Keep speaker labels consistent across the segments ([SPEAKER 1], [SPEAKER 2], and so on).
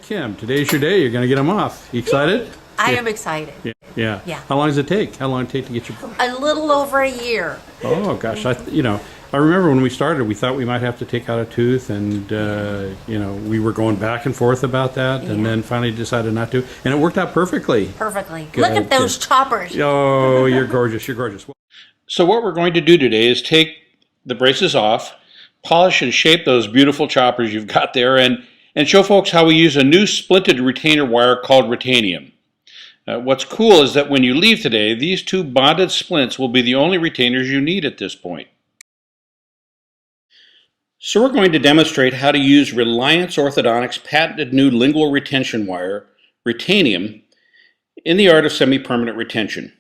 [SPEAKER 1] right, Kim, today's your day. You're going to get them off. You excited?
[SPEAKER 2] I am excited.
[SPEAKER 1] Yeah.
[SPEAKER 2] Yeah.
[SPEAKER 1] How long does it take? How long did it take to get your...
[SPEAKER 2] A little over a year.
[SPEAKER 1] Oh, gosh. I remember when we started, we thought we might have to take out a tooth, and, we were going back and forth about that, and then finally decided not to. And it worked out perfectly.
[SPEAKER 2] Perfectly.
[SPEAKER 1] Good.
[SPEAKER 2] Look at those choppers.
[SPEAKER 1] Oh, you're gorgeous. You're gorgeous. So what we're going to do today is take the braces off, polish and shape those beautiful choppers you've got there, and show folks how we use a new splinted retainer wire called Retanium. What's cool is that when you leave today, these two bonded splints will be the only retainers you need at this point. So we're going to demonstrate how to use Reliance Orthodontics' patented new lingual retention wire, Retanium, in the art of semi-permanent retention.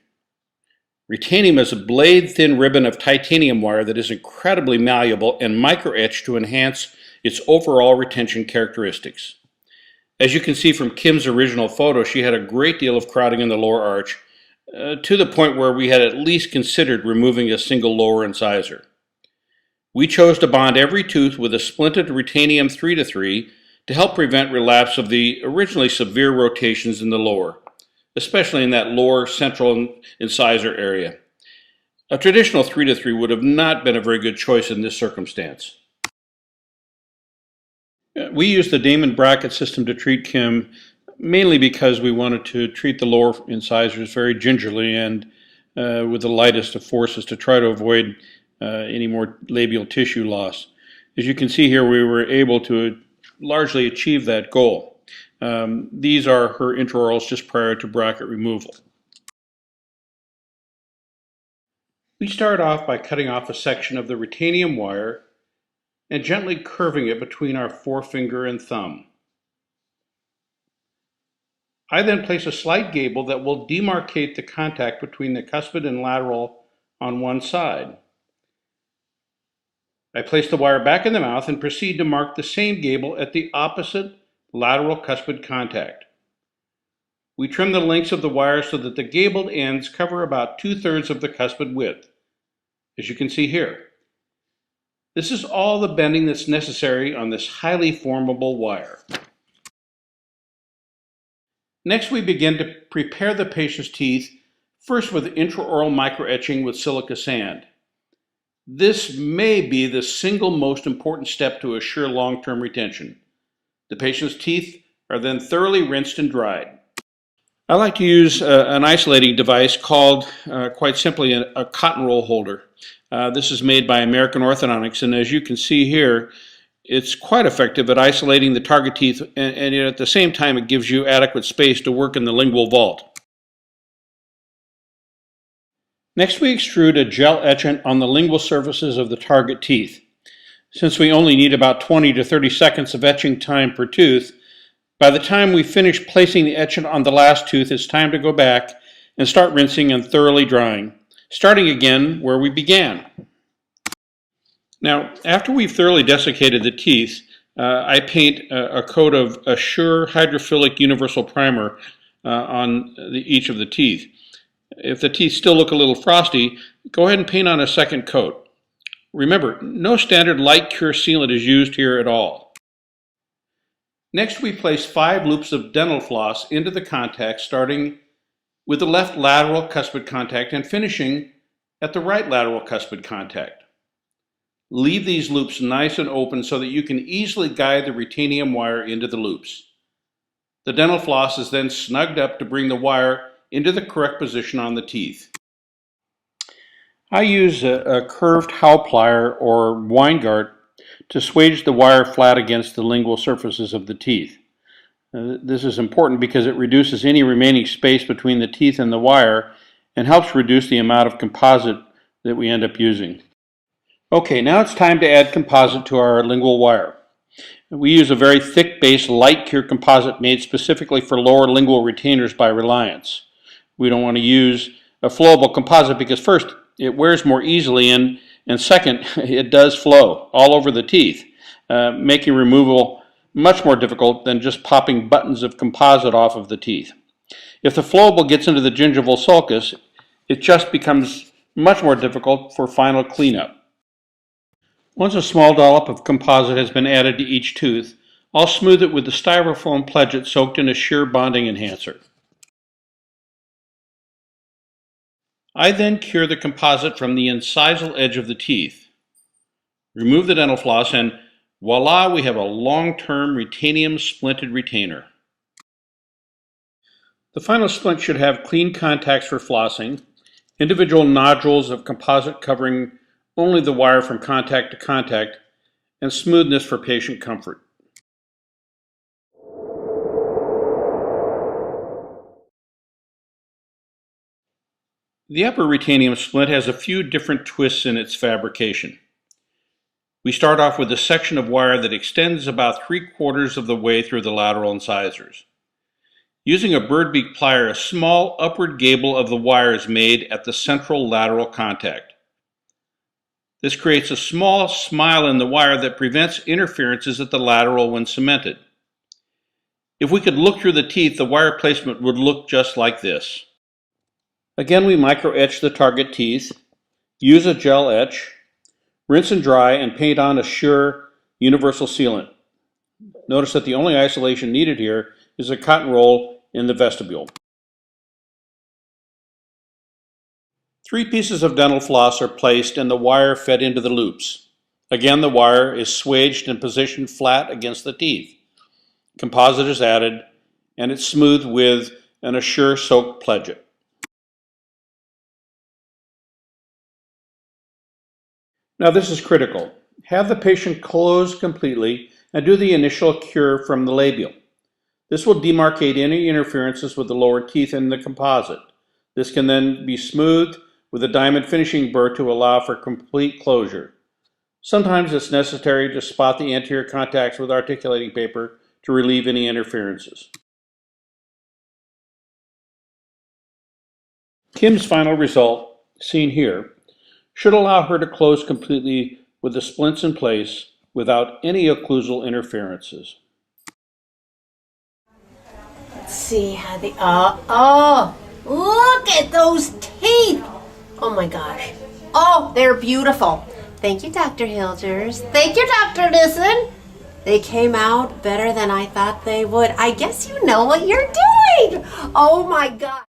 [SPEAKER 1] Retanium is a blade-thin ribbon of titanium wire that is incredibly malleable and micro-etched to enhance its overall retention characteristics. As you can see from Kim's original photo, she had a great deal of crowding in the lower arch, to the point where we had at least considered removing a single lower incisor. We chose to bond every tooth with a splinted Retanium 3-3 to help prevent relapse of the originally severe rotations in the lower, especially in that lower central incisor area. A traditional 3-3 would have not been a very good choice in this circumstance. We used the Damon bracket system to treat Kim mainly because we wanted to treat the lower incisors very gingerly and with the lightest of forces to try to avoid any more labial tissue loss. As you can see here, we were able to largely achieve that goal. These are her intraorals just prior to bracket removal. We start off by cutting off a section of the Retanium wire and gently curving it between our forefinger and thumb. I then place a slight gable that will demarcate the contact between the cuspid and lateral on one side. I place the wire back in the mouth and proceed to mark the same gable at the opposite lateral cuspid contact. We trim the lengths of the wire so that the gabled ends cover about 2/3 of the cuspid width, as you can see here. This is all the bending that's necessary on this highly formable wire. Next, we begin to prepare the patient's teeth, first with intraoral microetching with silica sand. This may be the single most important step to assure long-term retention. The patient's teeth are then thoroughly rinsed and dried. I like to use an isolating device called, quite simply, a cotton roll holder. This is made by American Orthodontics, and as you can see here, it's quite effective at isolating the target teeth, and at the same time it gives you adequate space to work in the lingual vault. Next, we extrude a gel etchant on the lingual surfaces of the target teeth. Since we only need about 20 to 30 seconds of etching time per tooth, by the time we finish placing the etchant on the last tooth, it's time to go back and start rinsing and thoroughly drying, starting again where we began. Now, after we've thoroughly desiccated the teeth, I paint a coat of Assure Hydrophilic Universal Primer on each of the teeth. If the teeth still look a little frosty, go ahead and paint on a second coat. Remember, no standard light cure sealant is used here at all. Next, we place 5 loops of dental floss into the contact, starting with the left lateral cuspid contact and finishing at the right lateral cuspid contact. Leave these loops nice and open so that you can easily guide the Retanium wire into the loops. The dental floss is then snugged up to bring the wire into the correct position on the teeth. I use a curved Howe plier or Weingart to swage the wire flat against the lingual surfaces of the teeth. This is important because it reduces any remaining space between the teeth and the wire and helps reduce the amount of composite that we end up using. Okay, now it's time to add composite to our lingual wire. We use a very thick base light cure composite made specifically for lower lingual retainers by Reliance. We don't want to use a flowable composite because first, it wears more easily and second, it does flow all over the teeth, making removal much more difficult than just popping buttons of composite off of the teeth. If the flowable gets into the gingival sulcus, it just becomes much more difficult for final cleanup. Once a small dollop of composite has been added to each tooth, I'll smooth it with the styrofoam pledget soaked in a shear bonding enhancer. I then cure the composite from the incisal edge of the teeth. Remove the dental floss and voila, we have a long-term Retanium splinted retainer. The final splint should have clean contacts for flossing, individual nodules of composite covering only the wire from contact to contact, and smoothness for patient comfort. The upper Retanium splint has a few different twists in its fabrication. We start off with a section of wire that extends about 3/4 of the way through the lateral incisors. Using a bird beak plier, a small upward gable of the wire is made at the central lateral contact. This creates a small smile in the wire that prevents interferences at the lateral when cemented. If we could look through the teeth, the wire placement would look just like this. Again, we micro-etch the target teeth, use a gel etch, rinse and dry, and paint on a sure universal sealant. Notice that the only isolation needed here is a cotton roll in the vestibule. 3 pieces of dental floss are placed and the wire fed into the loops. Again, the wire is swaged and positioned flat against the teeth. Composite is added, and it's smoothed with an Assure soaked pledget. Now this is critical. Have the patient close completely and do the initial cure from the labial. This will demarcate any interferences with the lower teeth in the composite. This can then be smoothed with a diamond finishing burr to allow for complete closure. Sometimes it's necessary to spot the anterior contacts with articulating paper to relieve any interferences. Kim's final result, seen here, should allow her to close completely with the splints in place without any occlusal interferences.
[SPEAKER 2] Let's see how the, oh, look at those teeth. Oh my gosh. Oh, they're beautiful. Thank you, Dr. Hilgers. Thank you, Dr. Nissen. They came out better than I thought they would. I guess you know what you're doing. Oh my God.